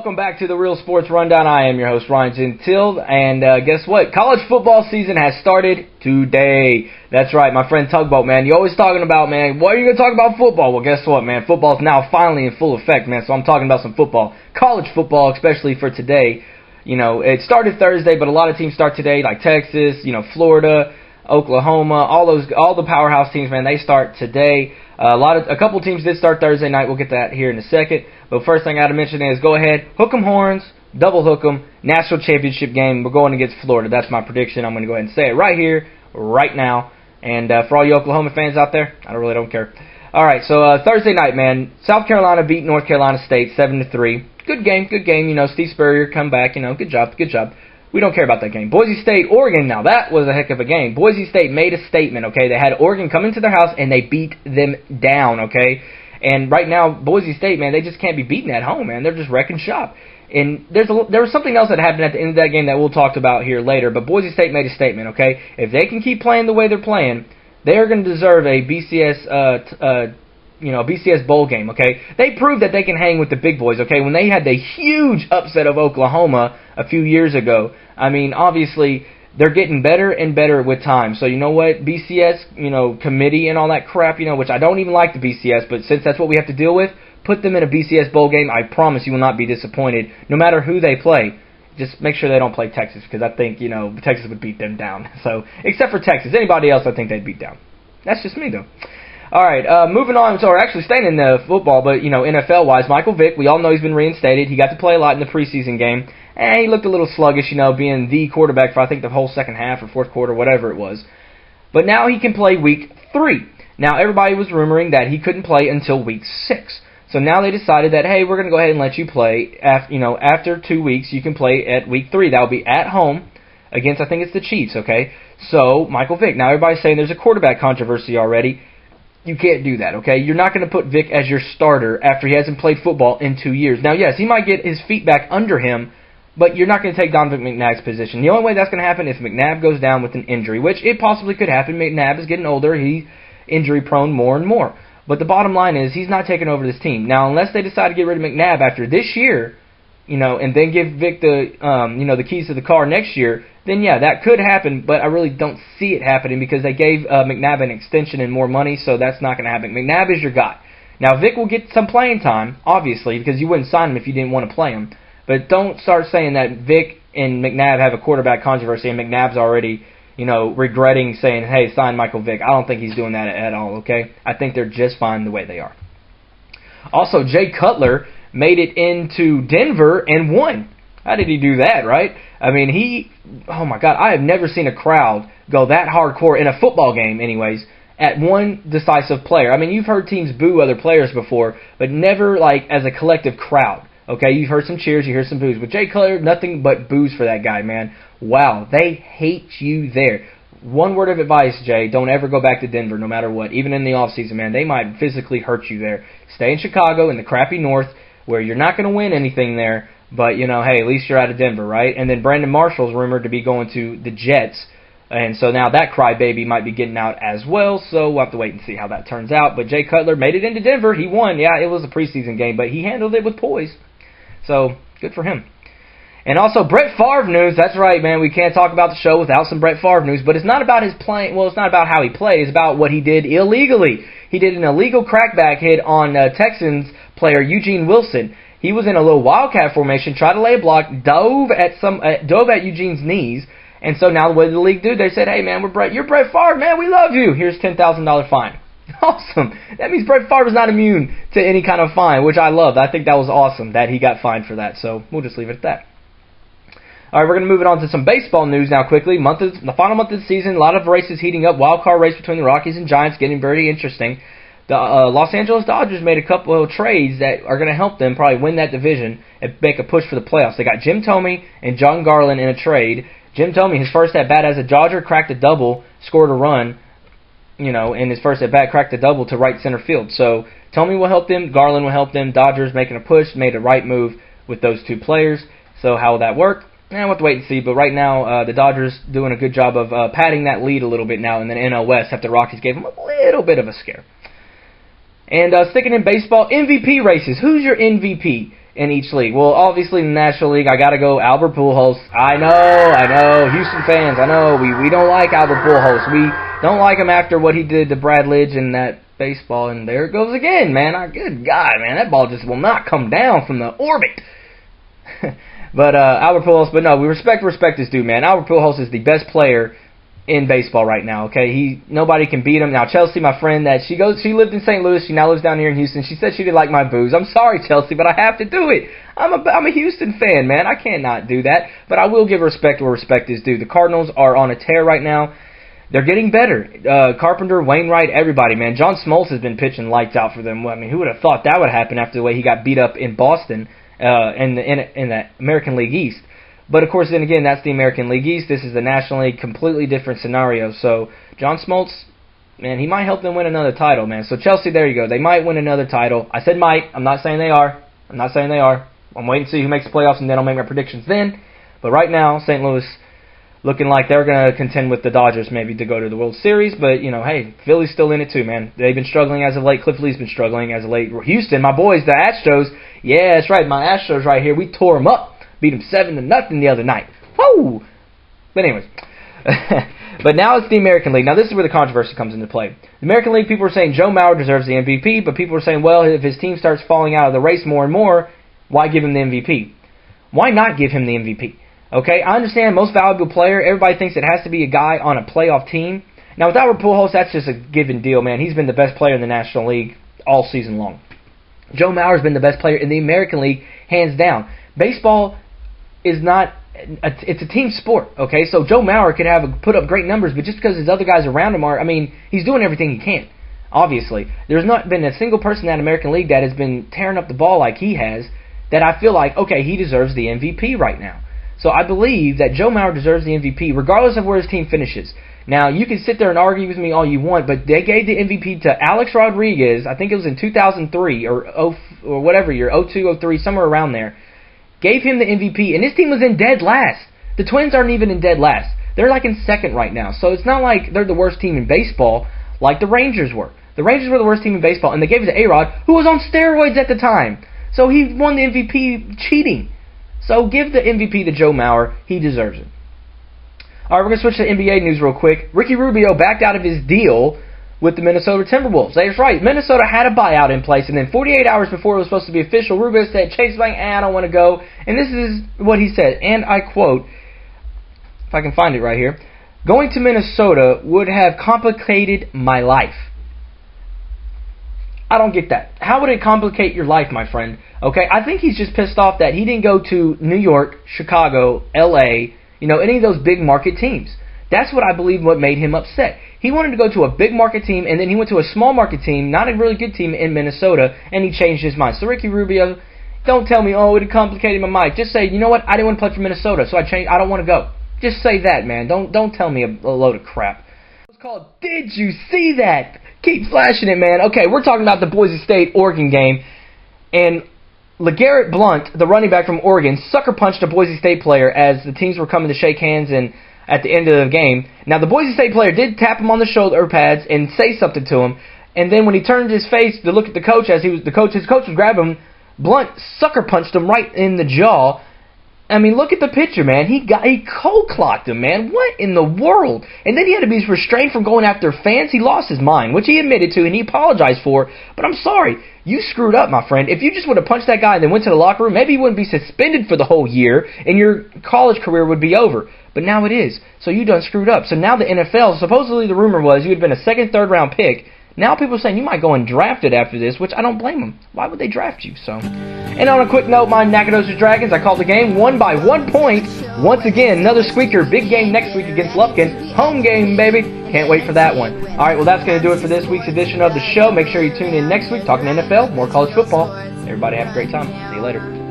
Welcome back to the Real Sports Rundown. I am your host, Ryan Gentile, and guess what? College football season has started today. That's right, my friend Tugboat, man. You're always talking about, man, what are you going to talk about football? Well, guess what, man? Football's now finally in full effect, man, so I'm talking about some football. College football, especially for today. You know, it started Thursday, but a lot of teams start today, like Texas, Florida, Oklahoma, all the powerhouse teams, man, they start today. A couple teams did start Thursday night. We'll get to that here in a second. But first thing I got to mention is go ahead, hook 'em horns, double hook 'em, national championship game. We're going against Florida. That's my prediction. I'm going to go ahead and say it right here, right now. And for all you Oklahoma fans out there, I really don't care. All right, so Thursday night, man, South Carolina beat North Carolina State 7-3. Good game, good game. Steve Spurrier come back. Good job, good job. We don't care about that game. Boise State, Oregon, now that was a heck of a game. Boise State made a statement, okay? They had Oregon come into their house, and they beat them down, okay? And right now, Boise State, man, they just can't be beaten at home, man. They're just wrecking shop. And there was something else that happened at the end of that game that we'll talk about here later, but Boise State made a statement, okay? If they can keep playing the way they're playing, they're going to deserve a BCS bowl game, okay? They proved that they can hang with the big boys, okay? When they had the huge upset of Oklahoma a few years ago, I mean, obviously, they're getting better and better with time. So, you know what? BCS, committee and all that crap, which I don't even like the BCS, but since that's what we have to deal with, put them in a BCS bowl game. I promise you will not be disappointed, no matter who they play. Just make sure they don't play Texas, because I think, Texas would beat them down. So, except for Texas. Anybody else, I think they'd beat down. That's just me, though. All right, moving on. So we're actually staying in the football, but, NFL-wise, Michael Vick, we all know he's been reinstated. He got to play a lot in the preseason game. And he looked a little sluggish, being the quarterback for, I think, the whole second half or fourth quarter, whatever it was. But now he can play week 3. Now, everybody was rumoring that he couldn't play until week 6. So now they decided that, hey, we're going to go ahead and let you play. After 2 weeks, you can play at week 3. That will be at home against, I think it's the Chiefs, okay? So, Michael Vick. Now, everybody's saying there's a quarterback controversy already. You can't do that, okay? You're not going to put Vick as your starter after he hasn't played football in 2 years. Now, yes, he might get his feet back under him, but you're not going to take Donovan McNabb's position. The only way that's going to happen is if McNabb goes down with an injury, which it possibly could happen. McNabb is getting older. He's injury-prone more and more. But the bottom line is he's not taking over this team. Now, unless they decide to get rid of McNabb after this year, and then give Vick the keys to the car next year, then yeah, that could happen, but I really don't see it happening because they gave McNabb an extension and more money, so that's not going to happen. McNabb is your guy. Now, Vick will get some playing time, obviously, because you wouldn't sign him if you didn't want to play him. But don't start saying that Vick and McNabb have a quarterback controversy and McNabb's already, regretting saying, hey, sign Michael Vick. I don't think he's doing that at all, okay? I think they're just fine the way they are. Also, Jay Cutler made it into Denver and won. How did he do that, right? I mean, oh my God, I have never seen a crowd go that hardcore in a football game anyways at one decisive player. I mean, you've heard teams boo other players before, but never like as a collective crowd. Okay, you've heard some cheers, you hear some boos. With Jay Cutler, nothing but boos for that guy, man. Wow, they hate you there. One word of advice, Jay, don't ever go back to Denver no matter what. Even in the offseason, man, they might physically hurt you there. Stay in Chicago, in the crappy North, where you're not going to win anything there, but, hey, at least you're out of Denver, right? And then Brandon Marshall's rumored to be going to the Jets, and so now that crybaby might be getting out as well, so we'll have to wait and see how that turns out. But Jay Cutler made it into Denver. He won. Yeah, it was a preseason game, but he handled it with poise. So, good for him. And also, Brett Favre news. That's right, man. We can't talk about the show without some Brett Favre news. But it's not about his playing. Well, it's not about how he played. It's about what he did illegally. He did an illegal crackback hit on Texans player Eugene Wilson. He was in a little wildcat formation, tried to lay a block, dove at Eugene's knees. And so now what did the league do? They said, hey, man, you're Brett Favre, man. We love you. Here's $10,000 fine. Awesome. That means Brett Favre is not immune to any kind of fine, which I love. I think that was awesome that he got fined for that. So we'll just leave it at that. All right, we're going to move it on to some baseball news now quickly. The final month of the season, a lot of races heating up. Wild card race between the Rockies and Giants getting very interesting. The Los Angeles Dodgers made a couple of trades that are going to help them probably win that division and make a push for the playoffs. They got Jim Thome and John Garland in a trade. Jim Thome, his first at-bat as a Dodger, cracked a double, scored a run. In his first at-bat, cracked a double to right center field. So, Thome will help them, Garland will help them, Dodgers making a push, made a right move with those two players. So, how will that work? We'll have to wait and see, but right now, the Dodgers doing a good job of padding that lead a little bit now in the NL West after the Rockies gave them a little bit of a scare. And sticking in baseball, MVP races. Who's your MVP? in each league. Well, obviously in the National League, I got to go Albert Pujols. I know, Houston fans, I know, we don't like Albert Pujols. We don't like him after what he did to Brad Lidge in that baseball, and there it goes again, man. Good God, man, that ball just will not come down from the orbit. But Albert Pujols, but no, we respect is due, man. Albert Pujols is the best player in baseball right now, okay? Nobody can beat him. Now, Chelsea, my friend, she lived in St. Louis. She now lives down here in Houston. She said she didn't like my booze. I'm sorry, Chelsea, but I have to do it. I'm a Houston fan, man. I can't not do that. But I will give respect where respect is due. The Cardinals are on a tear right now. They're getting better. Carpenter, Wainwright, everybody, man. John Smoltz has been pitching lights out for them. I mean, who would have thought that would happen after the way he got beat up in Boston in the American League East? But, of course, then again, that's the American League East. This is the National League, completely different scenario. So, John Smoltz, man, he might help them win another title, man. So, Chelsea, there you go. They might win another title. I said might. I'm not saying they are. I'm waiting to see who makes the playoffs, and then I'll make my predictions then. But right now, St. Louis looking like they're going to contend with the Dodgers maybe to go to the World Series. But, hey, Philly's still in it too, man. They've been struggling as of late. Cliff Lee's been struggling as of late. Houston, my boys, the Astros. Yeah, that's right. My Astros right here. We tore them up. Beat them 7-0 the other night. Woo! But anyways. But now it's the American League. Now this is where the controversy comes into play. The American League, people are saying Joe Mauer deserves the MVP, but people are saying, well, if his team starts falling out of the race more and more, why give him the MVP? Why not give him the MVP? Okay, I understand most valuable player. Everybody thinks it has to be a guy on a playoff team. Now with Albert Pujols, that's just a given deal, man. He's been the best player in the National League all season long. Joe Mauer's been the best player in the American League, hands down. Baseball is not, it's a team sport, okay? So Joe Mauer could put up great numbers, but just because his other guys around him he's doing everything he can, obviously. There's not been a single person in that American League that has been tearing up the ball like he has that I feel like, okay, he deserves the MVP right now. So I believe that Joe Mauer deserves the MVP regardless of where his team finishes. Now, you can sit there and argue with me all you want, but they gave the MVP to Alex Rodriguez, I think it was in 2003 or whatever year, 02, 03, somewhere around there. Gave him the MVP, and his team was in dead last. The Twins aren't even in dead last. They're like in second right now. So it's not like they're the worst team in baseball like the Rangers were. The Rangers were the worst team in baseball, and they gave it to A-Rod, who was on steroids at the time. So he won the MVP cheating. So give the MVP to Joe Mauer. He deserves it. All right, we're going to switch to NBA news real quick. Ricky Rubio backed out of his deal with the Minnesota Timberwolves. That's right. Minnesota had a buyout in place, and then 48 hours before it was supposed to be official, Rubio said, Chase Bank, I don't want to go. And this is what he said, and I quote, if I can find it right here, going to Minnesota would have complicated my life. I don't get that. How would it complicate your life, my friend? Okay, I think he's just pissed off that he didn't go to New York, Chicago, L.A., any of those big market teams. That's what I believe what made him upset. He wanted to go to a big market team, and then he went to a small market team, not a really good team in Minnesota, and he changed his mind. So Ricky Rubio, don't tell me, oh, it complicated my mind. Just say, you know what, I didn't want to play for Minnesota, so I don't want to go. Just say that, man. Don't tell me a load of crap. It's called, did you see that? Keep flashing it, man. Okay, we're talking about the Boise State-Oregon game, and LeGarrette Blount, the running back from Oregon, sucker punched a Boise State player as the teams were coming to shake hands and at the end of the game. Now, the Boise State player did tap him on the shoulder pads and say something to him, and then when he turned his face to look at the coach as his coach was grabbing him, Blount sucker punched him right in the jaw. I mean, look at the picture, man. He cold clocked him, man. What in the world? And then he had to be restrained from going after fans. He lost his mind, which he admitted to and he apologized for. But I'm sorry, you screwed up, my friend. If you just would have punched that guy and then went to the locker room, maybe you wouldn't be suspended for the whole year and your college career would be over. But now it is. So you done screwed up. So now the NFL, supposedly the rumor was you had been a second, third round pick. Now people are saying you might go undrafted after this, which I don't blame them. Why would they draft you? So, and on a quick note, my Nacogdoches Dragons, I called the game, won by 1 point. Once again, another squeaker. Big game next week against Lufkin. Home game, baby. Can't wait for that one. All right, well, that's going to do it for this week's edition of the show. Make sure you tune in next week, talking NFL, more college football. Everybody have a great time. See you later.